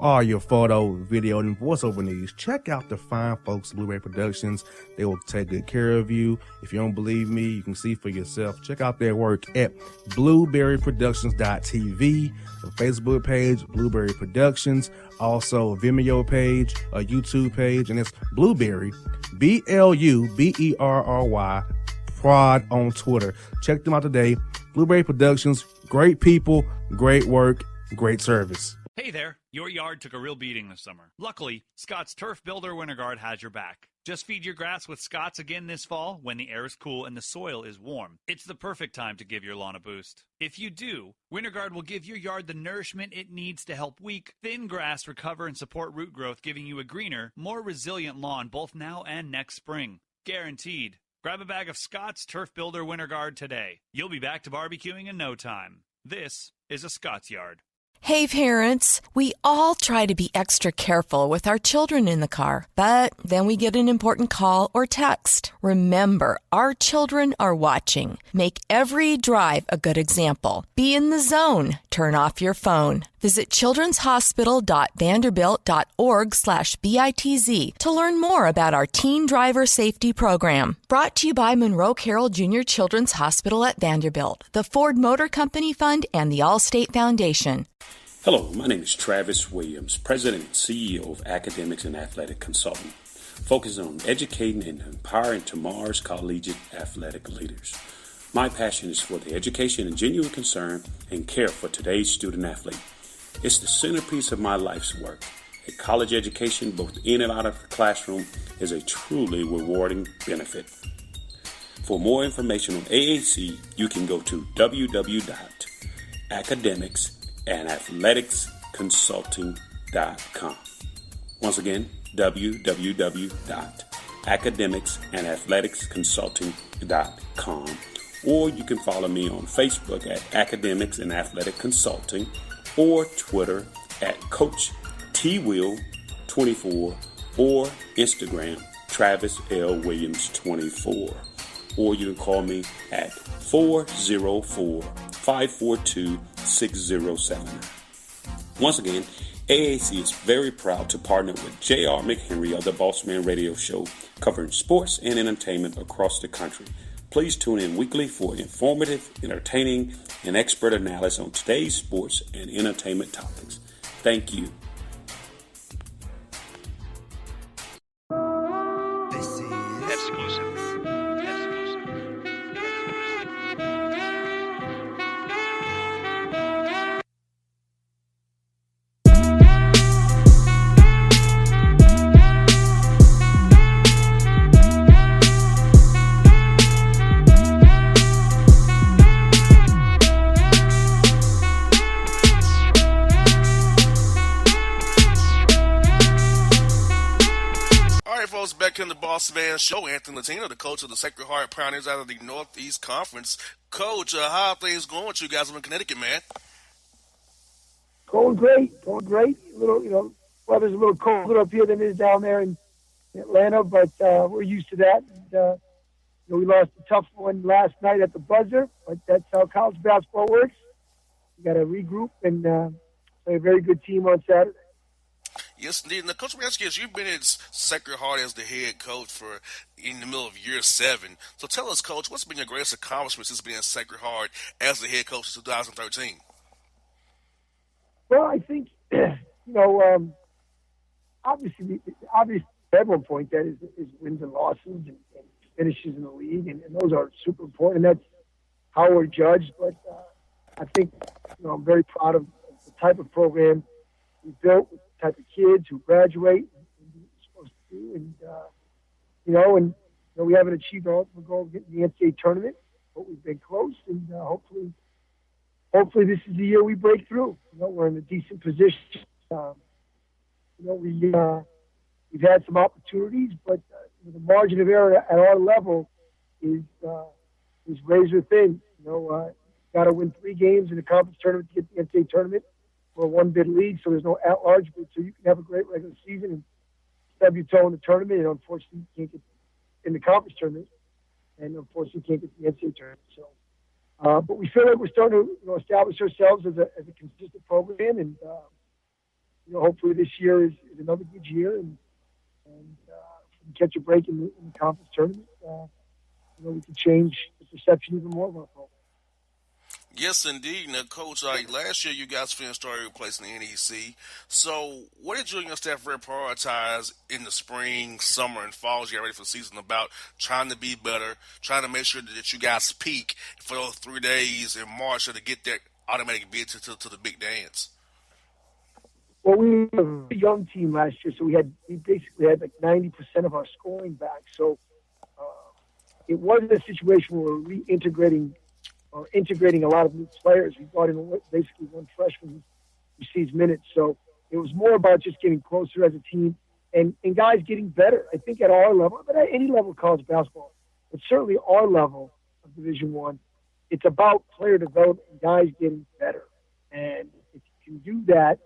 all your photo, video, and voiceover needs, check out the fine folks at Blueberry Productions. They will take good care of you. If you don't believe me, you can see for yourself. Check out their work at blueberryproductions.tv, the Facebook page, Blueberry Productions, also a Vimeo page, a YouTube page, and it's Blueberry, BLUBERRY, Prod on Twitter. Check them out today. Blueberry Productions, great people, great work, great service. Hey there, your yard took a real beating this summer. Luckily, Scott's Turf Builder Winter Guard has your back. Just feed your grass with Scott's again this fall when the air is cool and the soil is warm. It's the perfect time to give your lawn a boost. If you do, Winter Guard will give your yard the nourishment it needs to help weak, thin grass recover and support root growth, giving you a greener, more resilient lawn both now and next spring. Guaranteed. Grab a bag of Scott's Turf Builder Winter Guard today. You'll be back to barbecuing in no time. This is a Scott's Yard. Hey parents, we all try to be extra careful with our children in the car, but then we get an important call or text. Remember, our children are watching. Make every drive a good example. Be in the zone. Turn off your phone. Visit childrenshospital.vanderbilt.org/BITZ to learn more about our teen driver safety program. Brought to you by Monroe Carroll Jr. Children's Hospital at Vanderbilt, the Ford Motor Company Fund, and the Allstate Foundation. Hello, my name is Travis Williams, President and CEO of Academics and Athletic Consulting, focusing on educating and empowering tomorrow's collegiate athletic leaders. My passion is for the education and genuine concern and care for today's student athlete. It's the centerpiece of my life's work. A college education, both in and out of the classroom, is a truly rewarding benefit. For more information on AAC, you can go to www.academicsandathleticsconsulting.com. Once again, www.academicsandathleticsconsulting.com. Or you can follow me on Facebook at Academics and Athletic Consulting, or Twitter at Coach TWill24, or Instagram Travis L. Williams 24. Or you can call me at 404-542-6079. Once again, AAC is very proud to partner with J.R. McHenry of the Bossman Radio Show, covering sports and entertainment across the country. Please tune in weekly for informative, entertaining, and expert analysis on today's sports and entertainment topics. Thank you. This is exclusive. Back in the Bossman Show, Anthony Latina, the coach of the Sacred Heart Pioneers out of the Northeast Conference. Coach, how are things going with you guys in Connecticut, man? Going great. A little, weather's a little colder up here than it is down there in Atlanta, but we're used to that. And, we lost a tough one last night at the buzzer, but that's how college basketball works. We got to regroup and play a very good team on Saturday. Yes, indeed. And Coach, let me ask you this. You've been at Sacred Heart as the head coach for in the middle of year 7. So tell us, Coach, what's been your greatest accomplishment since being at Sacred Heart as the head coach in 2013? Well, I think, obviously at one point that is wins and losses and finishes in the league, and those are super important. And that's how we're judged. But I think, I'm very proud of the type of program we built, with the type of kids who graduate and do what we're supposed to do. And, we haven't achieved our ultimate goal of getting the NCAA tournament, but we've been close, and hopefully this is the year we break through. We're in a decent position. We've had some opportunities, but the margin of error at our level is razor thin. Got to win 3 games in the conference tournament to get the NCAA tournament. We're a one-bid league, so there's no at-large bid, so you can have a great regular season and stub your toe in the tournament, and unfortunately you can't get in the conference tournament, and unfortunately you can't get the NCAA tournament. So, but we feel like we're starting to establish ourselves as a consistent program, and hopefully this year is another good year, and if we catch a break in the conference tournament, we can change the perception even more of our program. Yes, indeed. Now, Coach, last year you guys finished started replacing the NEC. So, what did you and your staff really prioritize in the spring, summer, and fall as you get ready for the season about trying to be better, trying to make sure that you guys peak for those 3 days in March to get that automatic bid to the big dance? Well, we were a young team last year, so we basically had like 90% of our scoring back. So it wasn't a situation where we're integrating a lot of new players. We brought in basically one freshman who receives minutes. So it was more about just getting closer as a team and guys getting better. I think at our level, but at any level of college basketball, but certainly our level of Division I, it's about player development and guys getting better. And if you can do that,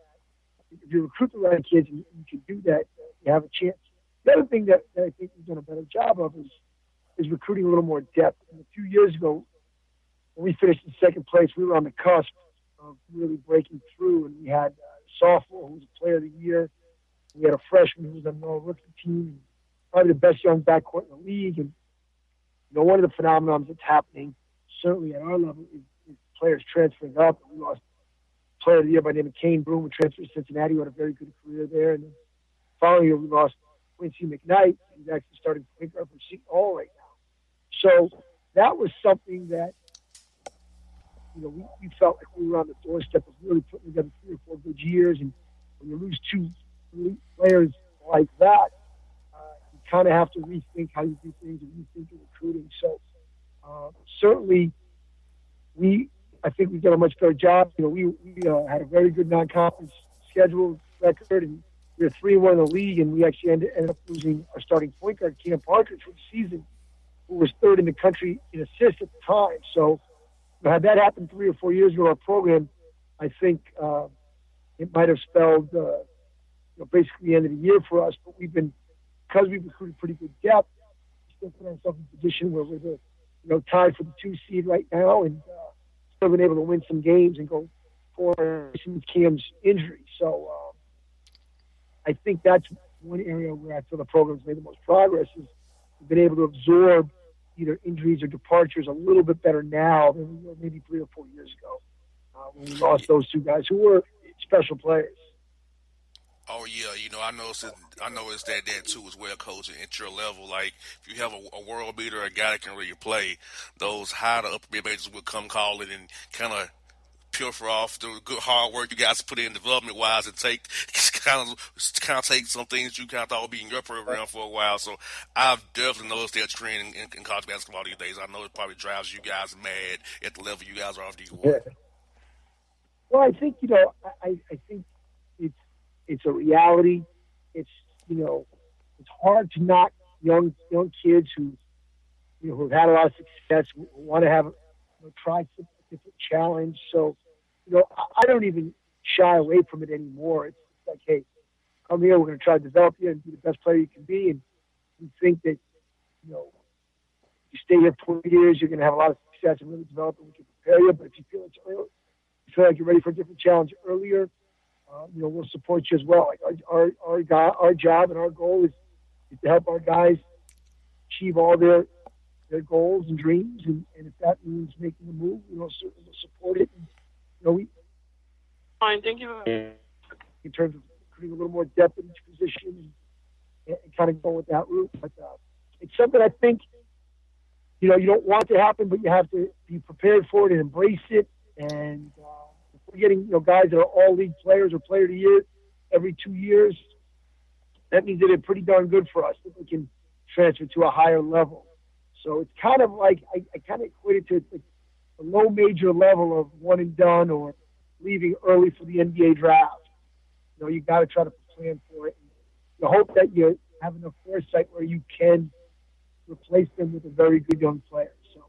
if you recruit the right kids and you can do that, you have a chance. The other thing that I think we've done a better job of is recruiting a little more depth. And a few years ago, when we finished in second place, we were on the cusp of really breaking through, and we had a sophomore who was a player of the year. We had a freshman who was on the rookie team, probably the best young backcourt in the league. And one of the phenomenons that's happening, certainly at our level, is players transferring up. We lost a player of the year by the name of Kane Broom, who transferred to Cincinnati, who had a very good career there. And then following year, we lost Quincy McKnight, who's actually starting point guard for Seton Hall right now. So that was something that we felt like we were on the doorstep of really putting together 3 or 4 good years. And when you lose 2 elite players like that, you kind of have to rethink how you do things and rethink your recruiting. So certainly, I think we've done a much better job. We had a very good non-conference schedule record, and we were 3-1 in the league, and we actually ended up losing our starting point guard, Cam Parker, for the season, who was 3rd in the country in assists at the time. So had that happened 3 or 4 years ago in our program, I think it might have spelled basically the end of the year for us. But because we've recruited pretty good depth, we still put ourselves in a position where we're tied for the 2 seed right now, and still been able to win some games and go for Cam's injury. So I think that's one area where I feel the program's made the most progress is we've been able to absorb either injuries or departures a little bit better now than we were maybe 3 or 4 years ago when we lost those 2 guys who were special players. Oh yeah, I noticed that too as well, Coach. At your level, like if you have a world beater, a guy that can really play, those high to upper mid majors will come calling and kind of pilfer off the good hard work you guys put in development wise and kind of take some things you kind of thought would be in your program for a while. So I've definitely noticed that trend in college basketball these days. I know it probably drives you guys mad at the level you guys are off the yeah. Well, I think I think it's a reality. It's it's hard to knock young kids who've had a lot of success, who want to have try some different challenge. So I don't even shy away from it anymore. It's like, hey, come here. We're going to try to develop you and be the best player you can be. And we think that you stay here for 4 years, you're going to have a lot of success and really develop, and we can prepare you. But if you feel like you're ready for a different challenge earlier, we'll support you as well. Like our job and our goal is to help our guys achieve all their goals and dreams, and if that means making a move, certainly we'll support it. And, we fine, thank you. In terms of creating a little more depth in each position and kind of go with that route, but it's something I think you don't want to happen, but you have to be prepared for it and embrace it. And if we're getting guys that are all league players or player of the year every 2 years, that means that they're pretty darn good for us, that we can transfer to a higher level. So it's kind of like I kind of equate it to like a low major level of one and done or leaving early for the NBA draft. You got to try to plan for it. You hope that you have enough foresight where you can replace them with a very good young player. So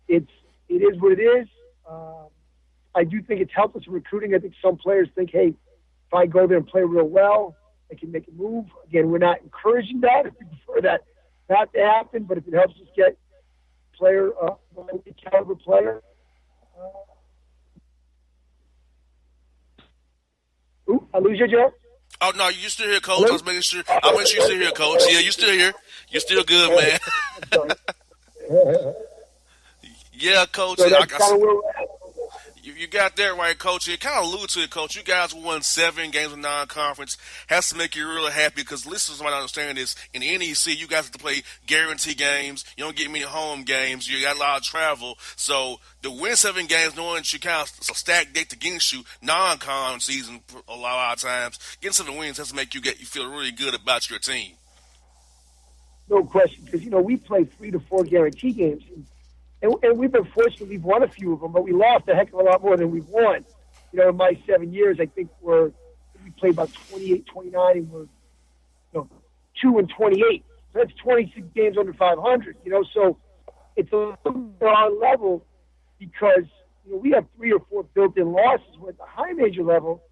it is what it is. I do think it's helped us in recruiting. I think some players think, hey, if I go there and play real well, I can make a move. Again, we're not encouraging that. We prefer that not to happen, but if it helps us get player, caliber player. I lose you, Joe? Oh no, you still here, Coach? Hello? I was making sure. I make sure you still here, Coach. Yeah, you still here. You're still good, man. I'm sorry. Yeah, Coach. So that's kind of where we're at. You got that right, Coach. You kind of alluded to it, Coach. You guys won 7 games of non-conference. Has to make you really happy because listeners might understand this. In the NEC, you guys have to play guarantee games. You don't get many home games. You got a lot of travel. So to win 7 games, knowing that you kind of it's a stacked deck against you, non-con season a lot of times, getting 7 wins has to make you feel really good about your team. No question, because, we play 3 to 4 guarantee games. And we've been fortunate. We've won a few of them, but we lost a heck of a lot more than we've won. In my 7 years, I think we played about 28, 29, and we're 2 and 28. So that's 26 games under 500. So it's a little our level because we have 3 or 4 built-in losses. Where at the high major level,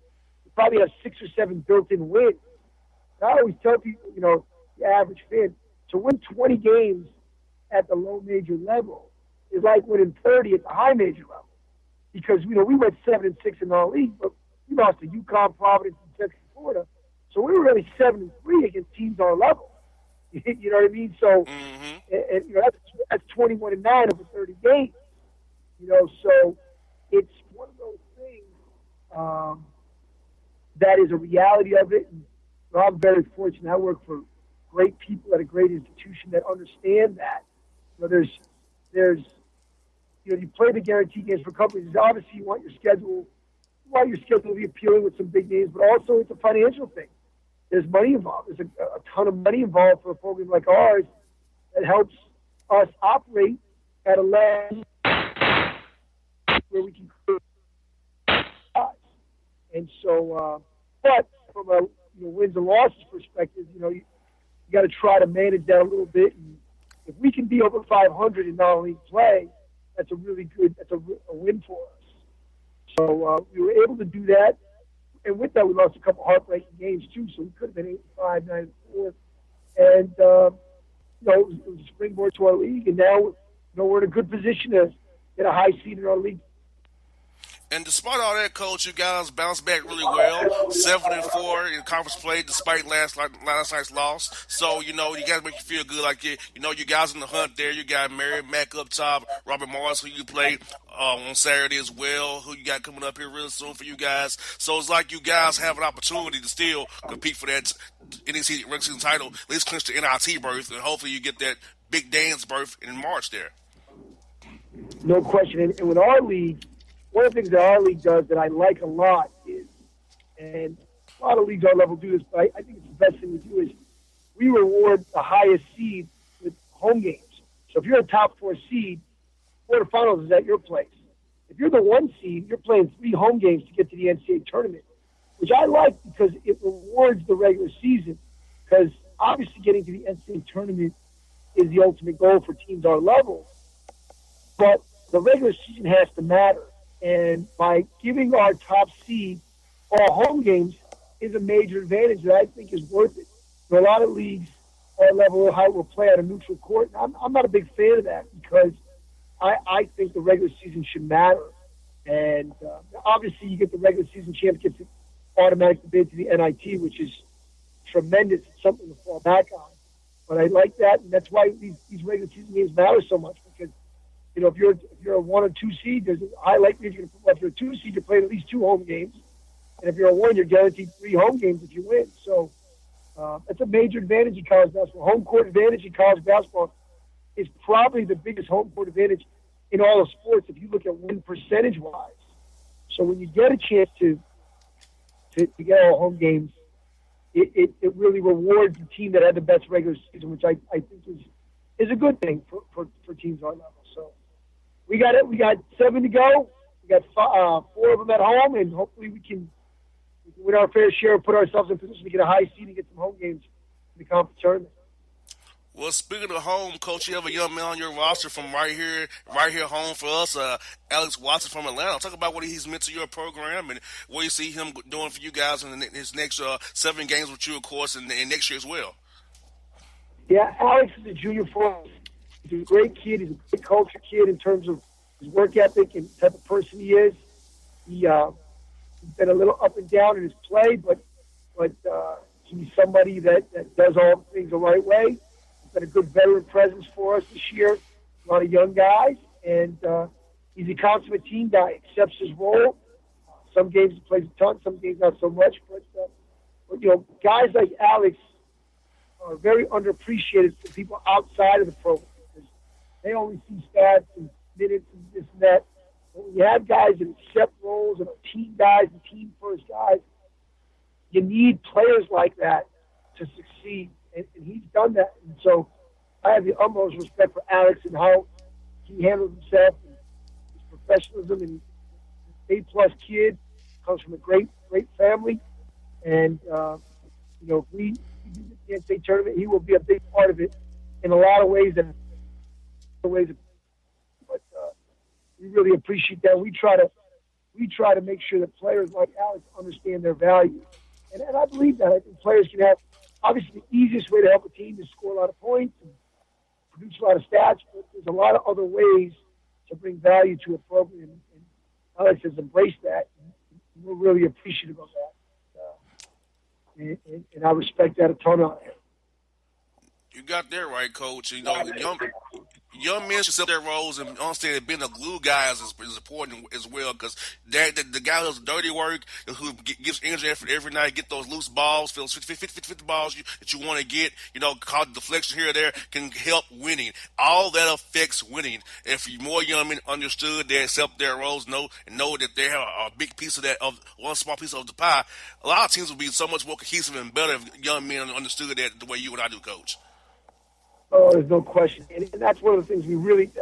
we probably have 6 or 7 built-in wins. And I always tell people, the average fan, to win 20 games at the low major level is like winning 30 at the high major level, because we went 7-6 in our league, but we lost to UConn, Providence, and Central Florida, so we were really 7-3 against teams our level. You know what I mean? So, and that's 21-9 over 30 games. So it's one of those things that is a reality of it. And I'm very fortunate. I work for great people at a great institution that understand that. There's you play the guarantee games for companies. Obviously, you want your schedule to be appealing with some big names, but also it's a financial thing. There's money involved. There's a ton of money involved for a program like ours that helps us operate at a level where we can create size. And so, but from a wins and losses perspective, you got to try to manage that a little bit. And if we can be over 500 in non-league play, that's a really good, that's a win for us. So we were able to do that. And with that, we lost a couple heartbreaking games too. So we could have been 8-5, 9-4. And, it was a springboard to our league. And now, we're in a good position to get a high seed in our league. And despite all that, Coach, you guys bounced back really well. 7-4 in conference play, despite last night's loss. So you guys make you feel good. Like you guys in the hunt there. You got Mary Mack up top, Robert Morris, who you played on Saturday as well. Who you got coming up here real soon for you guys. So it's like you guys have an opportunity to still compete for that NEC regular season title. At least clinch the NIT berth, and hopefully you get that big dance berth in March there. No question. And with our league, one of the things that our league does that I like a lot is, and a lot of leagues our level do this, but I think it's the best thing to do, is we reward the highest seed with home games. So if you're a top 4 seed, quarterfinals is at your place. If you're the 1 seed, you're playing 3 home games to get to the NCAA tournament, which I like because it rewards the regular season, because obviously getting to the NCAA tournament is the ultimate goal for teams our level, but the regular season has to matter. And by giving our top seed all home games is a major advantage that I think is worth it. For a lot of leagues, our level of height will play at a neutral court. And I'm not a big fan of that because I think the regular season should matter. And obviously you get the regular season champ gets an automatic bid to the NIT, which is tremendous. It's something to fall back on. But I like that, and that's why these regular season games matter so much, because if you're a 1 or 2 seed, there's a high likelihood you're going to. If you're a 2 seed, you're playing at least 2 home games, and if you're a 1, you're guaranteed 3 home games if you win. So that's a major advantage in college basketball. Home court advantage in college basketball is probably the biggest home court advantage in all of sports if you look at win percentage wise. So when you get a chance to get all home games, it really rewards the team that had the best regular season, which I think is a good thing for teams our level. So we got it. We got 7 to go. We got 4 of them at home, and hopefully we can win our fair share and put ourselves in position to get a high seed and get some home games in the conference tournament. Well, speaking of home, Coach, you have a young man on your roster from right here home for us, Alex Watson from Atlanta. Talk about what he's meant to your program and what you see him doing for you guys in his next 7 games with you, of course, and next year as well. Yeah, Alex is a junior for us. He's a great kid. He's a great culture kid in terms of his work ethic and the type of person he is. He's been a little up and down in his play, but but he's somebody that does all the things the right way. He's been a good veteran presence for us this year. A lot of young guys, and he's a consummate team guy. Accepts his role. Some games he plays a ton, some games not so much. But guys like Alex are very underappreciated for people outside of the program because they only see stats and minutes and this and that. But when you have guys that accept roles and are team guys and team first guys, you need players like that to succeed, and he's done that. And so I have the utmost respect for Alex and how he handles himself and his professionalism. And he's an A-plus kid, comes from a great family. And, if we do the NCAA tournament, he will be a big part of it in a lot of ways. But we really appreciate that. We try to make sure that players like Alex understand their value. And I believe that. I think players can have, obviously, the easiest way to help a team is score a lot of points and produce a lot of stats, but there's a lot of other ways to bring value to a program. And Alex has embraced that. And we're really appreciative of that. And I respect that a ton on him. You got that right, Coach. Young men should accept their roles and understand that being a glue guy is important as well, because the guy who does dirty work, who gives energy effort every night, get those loose balls, 50 balls that you want to get, cause deflection here or there, can help winning. All that affects winning. If more young men understood, they accept their roles, know that they have a big piece of that, of one small piece of the pie, a lot of teams would be so much more cohesive and better if young men understood that the way you and I do, Coach. Oh, there's no question. And that's one of the things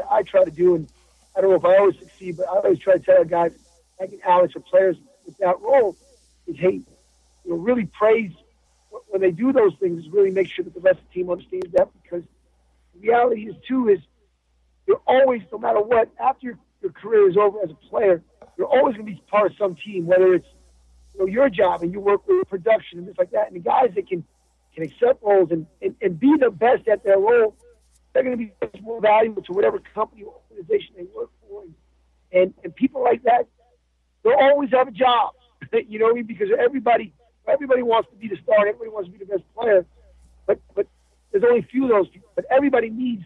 I try to do, and I don't know if I always succeed, but I always try to tell our guys, like Alex or players with that role, is, hey, really praise when they do those things, really make sure that the rest of the team understands that, because the reality is, too, is you're always, no matter what, after your career is over as a player, you're always going to be part of some team, whether it's your job and you work with production and things like that. And the guys that can accept roles and be the best at their role, they're going to be much more valuable to whatever company or organization they work for. And people like that, they'll always have a job, because everybody wants to be the star, everybody wants to be the best player, but there's only a few of those people. But everybody needs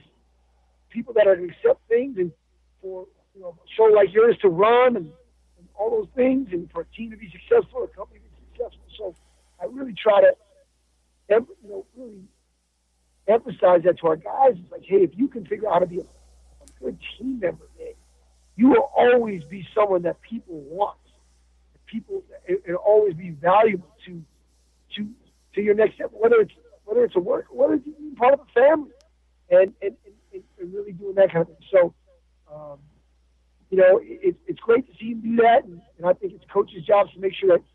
people that are going to accept things, and for a show like yours to run and all those things, and for a team to be successful, a company to be successful. So I really try to really emphasize that to our guys. It's like, hey, if you can figure out how to be a good team member, man, you will always be someone that people want. It'll always be valuable to your next step, whether it's a work, whether it's being part of a family, and really doing that kind of thing. So, it's great to see him do that, and I think it's coaches' jobs to make sure that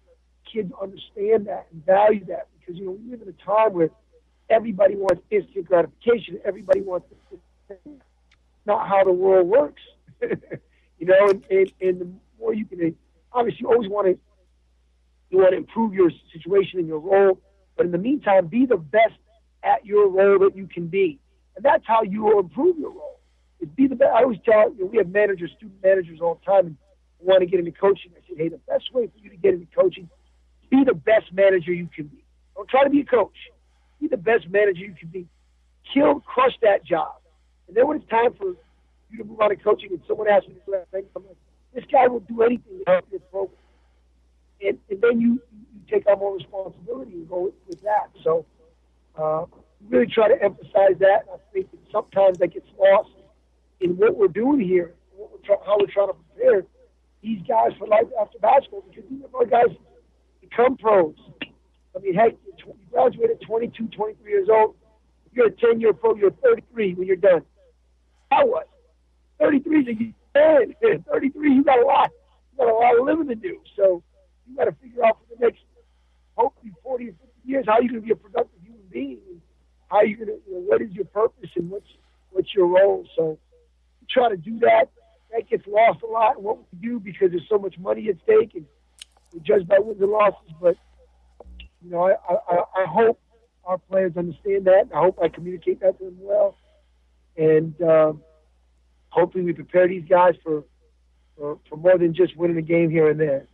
kids understand that and value that. Because, we live in a time where everybody wants instant gratification. Everybody wants not how the world works. And the more you can, obviously, you always want to improve your situation and your role. But in the meantime, be the best at your role that you can be. And that's how you will improve your role. Is be the best. I always tell, we have student managers all the time, and want to get into coaching. I said, hey, the best way for you to get into coaching, be the best manager you can be. Don't try to be a coach. Be the best manager you can be. Crush that job. And then when it's time for you to move on to coaching and someone asks me to do that thing, I'm like, this guy will do anything to help your program. And then you take on more responsibility and go with that. So really try to emphasize that. I think that sometimes that gets lost in what we're doing here, how we're trying to prepare these guys for life after basketball, because these are our guys become pros. I mean, heck, you graduate at 22, 23 years old. If you're a 10-year pro, you're 33 when you're done. Now what? 33 is a man. 33, you got a lot of living to do. So you got to figure out for the next, hopefully, 40 or 50 years, how you're going to be a productive human being, and how you're going to, what is your purpose and what's your role. So we try to do that. That gets lost a lot in what we do because there's so much money at stake, and we're judged by wins and losses. But I hope our players understand that. I hope I communicate that to them well. And hopefully we prepare these guys for more than just winning a game here and there.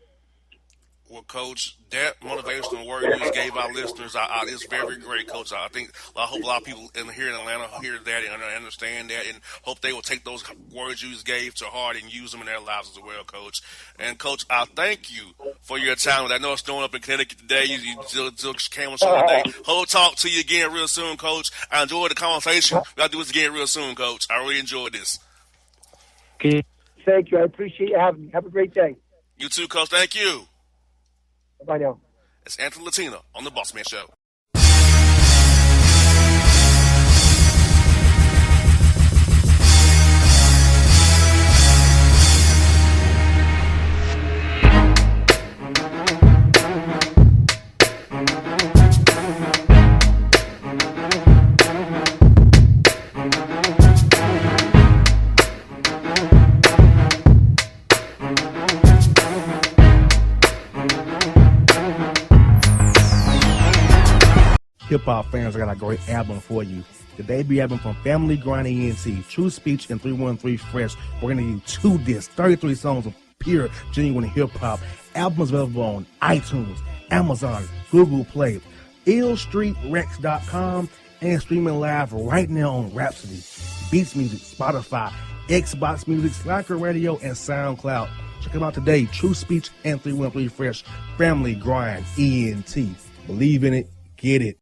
Well, Coach, that motivational word you just gave our listeners is very great, Coach. I hope a lot of people here in Atlanta hear that and understand that, and hope they will take those words you just gave to heart and use them in their lives as well, Coach. And Coach, I thank you for your time. I know it's snowing up in Connecticut today. You still came on show today. Hope talk to you again real soon, Coach. I enjoyed the conversation. We got to do this again real soon, Coach. I really enjoyed this. Okay. Thank you. I appreciate you having me. Have a great day. You too, Coach. Thank you. Bye now. It's Anthony Latina on the Bossman Show. Hip-hop fans, I got a great album for you. The debut album from Family Grind ENT, True Speech and 313 Fresh. We're going to give you 2 discs, 33 songs of pure, genuine hip-hop. Album is available on iTunes, Amazon, Google Play, illstreetrex.com, and streaming live right now on Rhapsody, Beats Music, Spotify, Xbox Music, Slacker Radio, and SoundCloud. Check them out today, True Speech and 313 Fresh, Family Grind ENT. Believe in it, get it.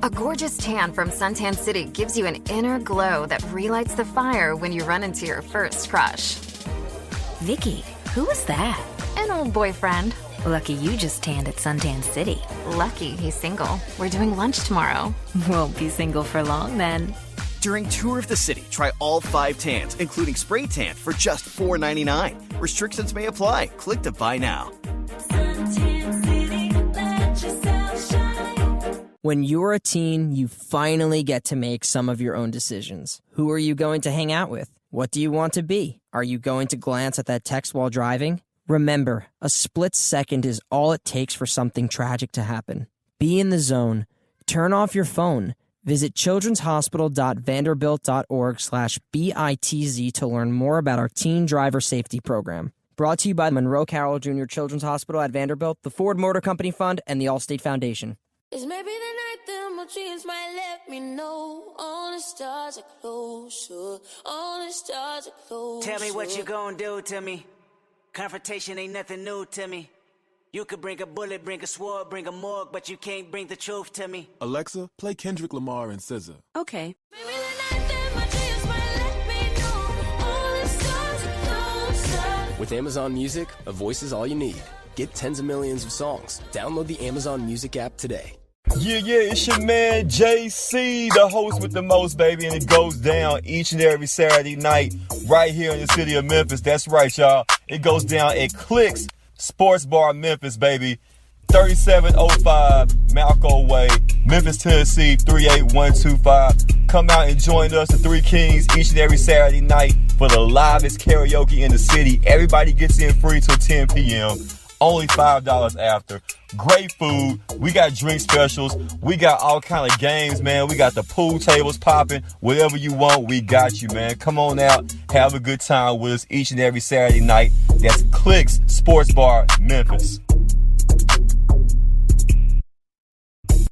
A gorgeous tan from Suntan City gives you an inner glow that relights the fire when you run into your first crush. Vicky, who was that? An old boyfriend. Lucky you just tanned at Suntan City. Lucky he's single. We're doing lunch tomorrow. Won't be single for long then. During Tour of the City, try all 5 tans, including spray tan, for just $4.99. Restrictions may apply. Click to buy now. Suntan City, let yourself shine. When you're a teen, you finally get to make some of your own decisions. Who are you going to hang out with? What do you want to be? Are you going to glance at that text while driving? Remember, a split second is all it takes for something tragic to happen. Be in the zone. Turn off your phone. Visit childrenshospital.vanderbilt.org/BITZ to learn more about our teen driver safety program. Brought to you by Monroe Carroll Jr. Children's Hospital at Vanderbilt, the Ford Motor Company Fund, and the Allstate Foundation. It's maybe the night that my dreams might let me know. All the stars are closer. All the stars are closer. Tell me what you gonna do to me. Confrontation ain't nothing new to me. You could bring a bullet, bring a sword, bring a morgue, but you can't bring the truth to me. Alexa, play Kendrick Lamar and SZA. Okay. Maybe the night that my dreams might let me know. All the stars are closer. With Amazon Music, a voice is all you need. Get tens of millions of songs. Download the Amazon Music app today. Yeah, it's your man JC, the host with the most, baby, and it goes down each and every Saturday night right here in the city of Memphis. That's right, y'all. It goes down at Clicks Sports Bar Memphis, baby. 3705 Malco Way, Memphis, Tennessee, 38125. Come out and join us, the Three Kings, each and every Saturday night for the livest karaoke in the city. Everybody gets in free till 10 p.m. Only $5 after. Great food. We got drink specials. We got all kind of games, man. We got the pool tables popping. Whatever you want, we got you, man. Come on out. Have a good time with us each and every Saturday night. That's Clicks Sports Bar, Memphis.